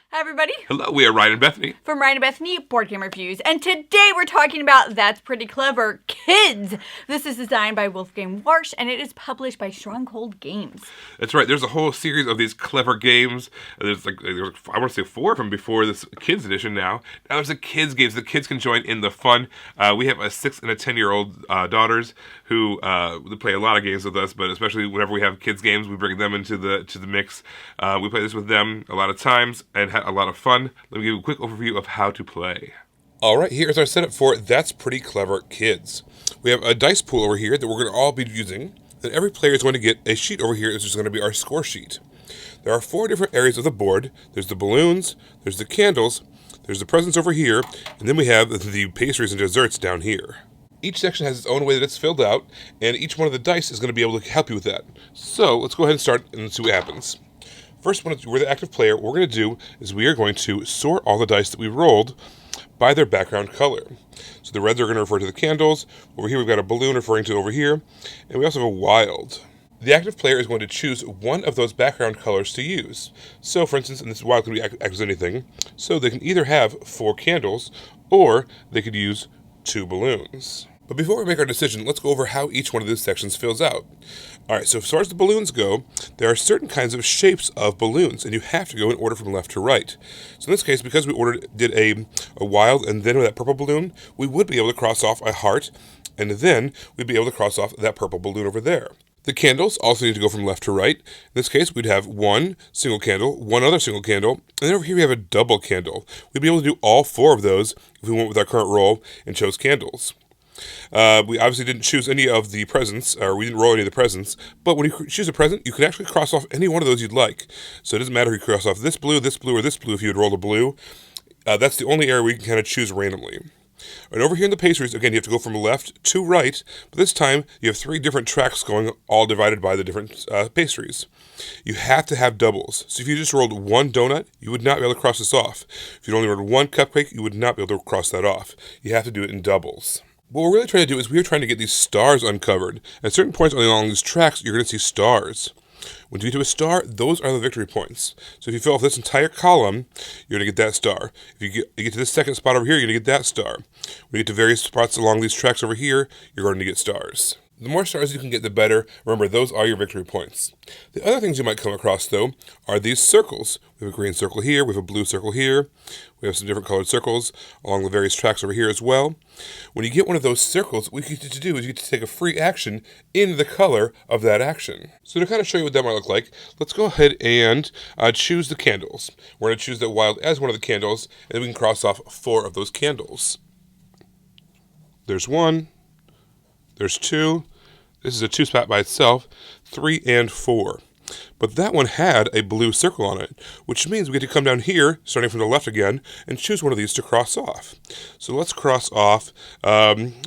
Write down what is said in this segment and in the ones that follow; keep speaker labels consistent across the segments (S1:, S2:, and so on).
S1: Hi, everybody.
S2: Hello, we are Ryan and Bethany.
S1: From Ryan and Bethany, Board Game Reviews. And today we're talking about That's Pretty Clever Kids. This is designed by Wolfgang Warsch, and it is published by Stronghold Games.
S2: That's right. There's a whole series of these clever games. There's I want to say 4 of them before this kids edition now. Now there's the kids games. The kids can join in the fun. We have a 6 and a 10-year-old daughters who play a lot of games with us, but especially whenever we have kids games, we bring them into the mix. We play this with them a lot of times and had a lot of fun. Let me give you a quick overview of how to play. All right, here's our setup for That's Pretty Clever Kids. We have a dice pool over here that we're going to all be using. Then every player is going to get a sheet over here. This is going to be our score sheet. There are 4 different areas of the board. There's the balloons, there's the candles, there's the presents over here, and then we have the pastries and desserts down here. Each section has its own way that it's filled out, and each one of the dice is going to be able to help you with that. So let's go ahead and start and see what happens. First, we're the active player. What we're going to do is we are going to sort all the dice that we rolled by their background color. So the reds are going to refer to the candles. Over here we've got a balloon referring to over here. And we also have a wild. The active player is going to choose one of those background colors to use. So for instance, and this wild can be act as anything, so they can either have 4 candles or they could use 2 balloons. But before we make our decision, let's go over how each one of these sections fills out. Alright, so as far as the balloons go, there are certain kinds of shapes of balloons, and you have to go in order from left to right. So in this case, because we did a wild and then that purple balloon, we would be able to cross off a heart, and then we'd be able to cross off that purple balloon over there. The candles also need to go from left to right. In this case, we'd have 1 single candle, 1 other single candle, and then over here we have a double candle. We'd be able to do all 4 of those if we went with our current roll and chose candles. We obviously didn't choose any of the presents, or we didn't roll any of the presents, but when you choose a present, you can actually cross off any one of those you'd like. So it doesn't matter if you cross off this blue, or this blue if you had rolled a blue. That's the only area where you can kind of choose randomly. And over here in the pastries, again, you have to go from left to right, but this time you have 3 different tracks going, all divided by the different pastries. You have to have doubles. So if you just rolled 1 donut, you would not be able to cross this off. If you only rolled 1 cupcake, you would not be able to cross that off. You have to do it in doubles. What we're really trying to do is we're trying to get these stars uncovered. At certain points along these tracks, you're going to see stars. When you get to a star, those are the victory points. So if you fill off this entire column, you're going to get that star. If you get to this second spot over here, you're going to get that star. When you get to various spots along these tracks over here, you're going to get stars. The more stars you can get, the better. Remember, those are your victory points. The other things you might come across, though, are these circles. We have a green circle here, we have a blue circle here, we have some different colored circles along the various tracks over here as well. When you get one of those circles, what you get to do is you get to take a free action in the color of that action. So to kind of show you what that might look like, let's go ahead and choose the candles. We're going to choose that wild as one of the candles, and then we can cross off 4 of those candles. There's 1. There's 2. This is a 2 spot by itself. 3 and 4. But that one had a blue circle on it, which means we get to come down here, starting from the left again, and choose one of these to cross off. So let's cross off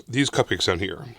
S2: these cupcakes down here.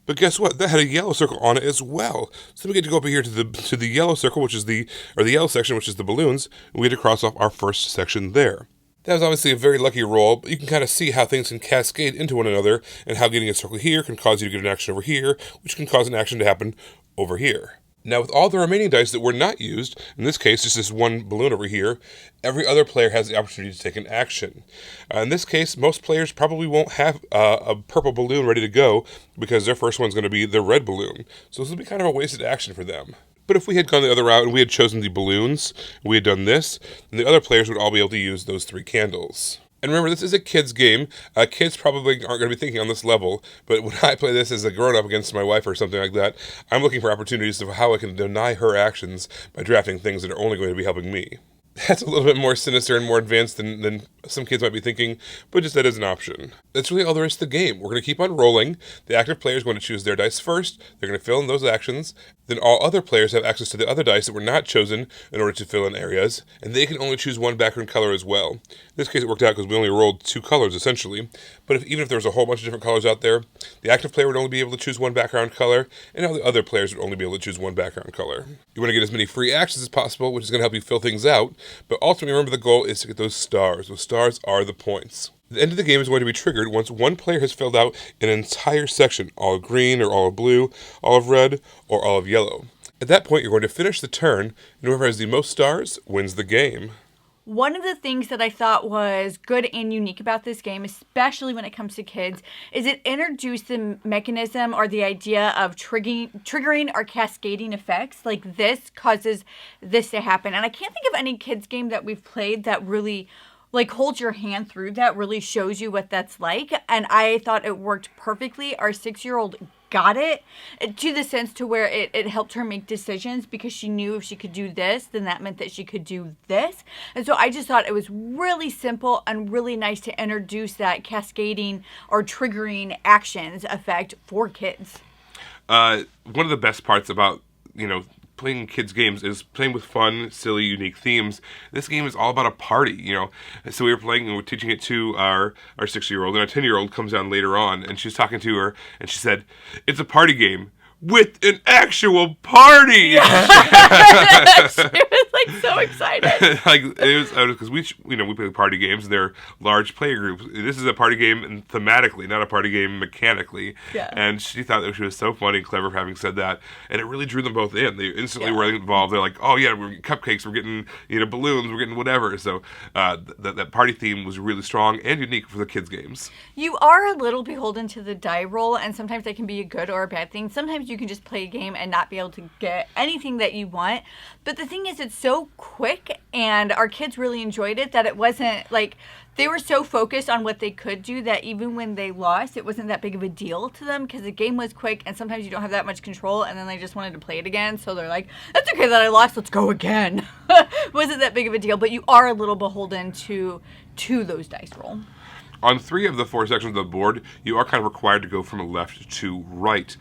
S2: But guess what? That had a yellow circle on it as well. So then we get to go over here to the yellow circle, which is the yellow section, which is the balloons, and we get to cross off our first section there. That was obviously a very lucky roll, but you can kind of see how things can cascade into one another, and how getting a circle here can cause you to get an action over here, which can cause an action to happen over here. Now, with all the remaining dice that were not used, in this case, just this 1 balloon over here, every other player has the opportunity to take an action. In this case, most players probably won't have a purple balloon ready to go, because their first one's going to be the red balloon. So this will be kind of a wasted action for them. But if we had gone the other route and we had chosen the balloons, and we had done this, then the other players would all be able to use those 3 candles. And remember, this is a kid's game. Kids probably aren't going to be thinking on this level, but when I play this as a grown-up against my wife or something like that, I'm looking for opportunities of how I can deny her actions by drafting things that are only going to be helping me. That's a little bit more sinister and more advanced than some kids might be thinking, but just that is an option. That's really all there is to the game. We're going to keep on rolling. The active player is going to choose their dice first. They're going to fill in those actions. Then all other players have access to the other dice that were not chosen in order to fill in areas, and they can only choose 1 background color as well. In this case, it worked out because we only rolled 2 colors, essentially. But even if there was a whole bunch of different colors out there, the active player would only be able to choose 1 background color, and all the other players would only be able to choose 1 background color. You want to get as many free actions as possible, which is going to help you fill things out, but ultimately, remember, the goal is to get those stars. Those stars are the points. The end of the game is going to be triggered once 1 player has filled out an entire section, all of green or all of blue, all of red, or all of yellow. At that point, you're going to finish the turn, and whoever has the most stars wins the game.
S1: One of the things that I thought was good and unique about this game, especially when it comes to kids, is it introduced the mechanism or the idea of triggering or cascading effects. Like this causes this to happen. And I can't think of any kids game that we've played that really like holds your hand through that, really shows you what that's like. And I thought it worked perfectly. Our 6-year-old got it to the sense to where it helped her make decisions because she knew if she could do this, then that meant that she could do this. And so I just thought it was really simple and really nice to introduce that cascading or triggering actions effect for kids.
S2: One of the best parts about, playing kids games is playing with fun, silly, unique themes. This game is all about a party, So we were playing and we're teaching it to our 6-year-old, and our 10-year-old comes down later on, and she's talking to her, and she said, "It's a party game with an actual party."
S1: Yeah. She was like so excited.
S2: Like it was because we play party games. They're large player groups. This is a party game thematically, not a party game mechanically.
S1: Yeah.
S2: And she thought that she was so funny and clever for having said that, and it really drew them both in. They instantly were involved. They're like, "Oh yeah, we're getting cupcakes. We're getting balloons. We're getting whatever." So that party theme was really strong and unique for the kids games.
S1: You are a little beholden to the die roll, and sometimes that can be a good or a bad thing. Sometimes you can just play a game and not be able to get anything that you want. But the thing is, it's so quick, and our kids really enjoyed it that it wasn't like they were so focused on what they could do that even when they lost, it wasn't that big of a deal to them because the game was quick, and sometimes you don't have that much control, and then they just wanted to play it again. So they're like, "That's okay that I lost. Let's go again." Wasn't that big of a deal, but you are a little beholden to those dice roll.
S2: On 3 of the 4 sections of the board, you are kind of required to go from left to right.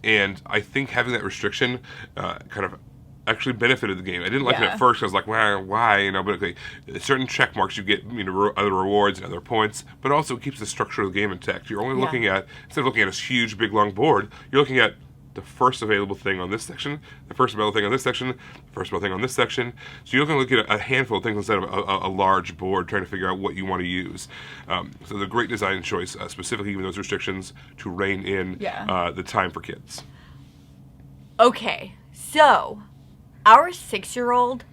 S2: And I think having that restriction kind of actually benefited the game. I didn't like it at first. I was like, well, why? But okay, certain check marks you get, other rewards and other points, but also it keeps the structure of the game intact. You're only looking at, instead of looking at this huge, big, long board, you're looking at the first available thing on this section, the first available thing on this section, the first available thing on this section. So you're going to look at a handful of things instead of a large board trying to figure out what you want to use. So the great design choice, specifically giving those restrictions to rein in the time for kids.
S1: Okay, so our 6-year-old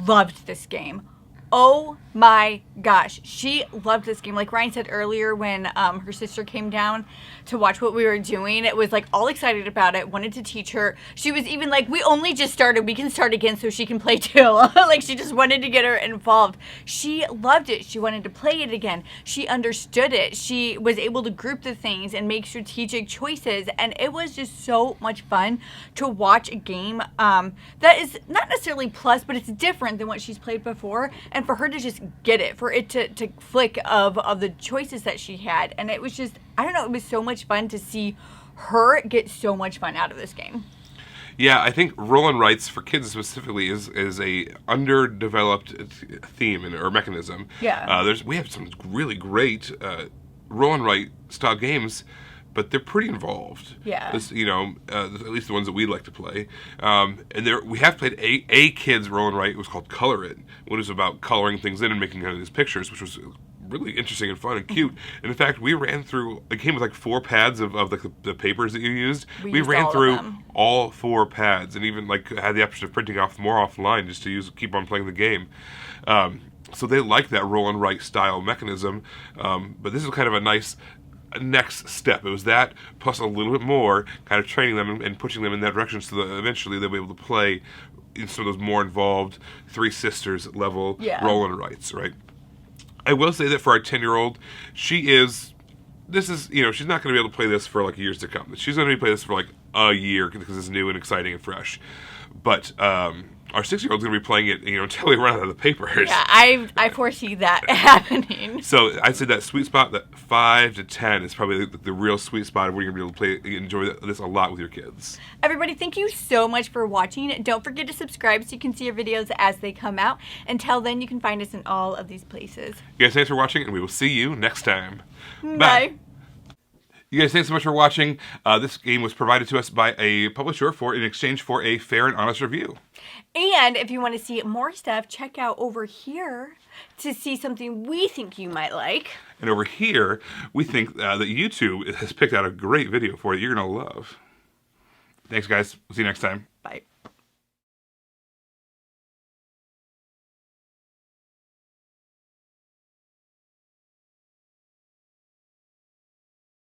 S1: loved this game. Oh my gosh, she loved this game. Like Ryan said earlier, when her sister came down to watch what we were doing, it was like all excited about it, wanted to teach her. She was even like, "We only just started, we can start again so she can play too." Like she just wanted to get her involved. She loved it. She wanted to play it again. She understood it. She was able to group the things and make strategic choices, and it was just so much fun to watch a game that is not necessarily plus, but it's different than what she's played before, and for her to just get it, for it to flick of the choices that she had. And it was just, I don't know, it was so much fun to see her get so much fun out of this game.
S2: Yeah, I think roll and writes for kids specifically is a underdeveloped theme or mechanism.
S1: Yeah.
S2: We have some really great roll and write style games, but they're pretty involved.
S1: Yeah.
S2: At least the ones that we like to play. And we have played a kids roll and write. It was called Color It, which was about coloring things in and making kind of these pictures, which was really interesting and fun and cute. And in fact, we ran through, it came with like 4 pads of like the papers that you used. We ran through all 4 pads, and even like had the option of printing off more offline just to keep on playing the game. So they like that roll and write style mechanism. But this is kind of a nice next step. It was that plus a little bit more, kind of training them and pushing them in that direction so that eventually they'll be able to play in some of those more involved Three Sisters level roll and writes, right? I will say that for our 10-year-old, she's not going to be able to play this for like years to come. She's going to be playing this for like a year because it's new and exciting and fresh. But our 6-year-old's going to be playing it, until we run out of the papers.
S1: Yeah, I foresee that happening.
S2: So I'd say that sweet spot, that 5 to 10, is probably the real sweet spot of where you're going to be able to enjoy this a lot with your kids.
S1: Everybody, thank you so much for watching. Don't forget to subscribe so you can see our videos as they come out. Until then, you can find us in all of these places.
S2: You guys, thanks for watching, and we will see you next time.
S1: Bye.
S2: You guys, thanks so much for watching. This game was provided to us by a publisher in exchange for a fair and honest review.
S1: And if you want to see more stuff, check out over here to see something we think you might like.
S2: And over here, we think that YouTube has picked out a great video for you you're going to love. Thanks, guys. We'll see you next time.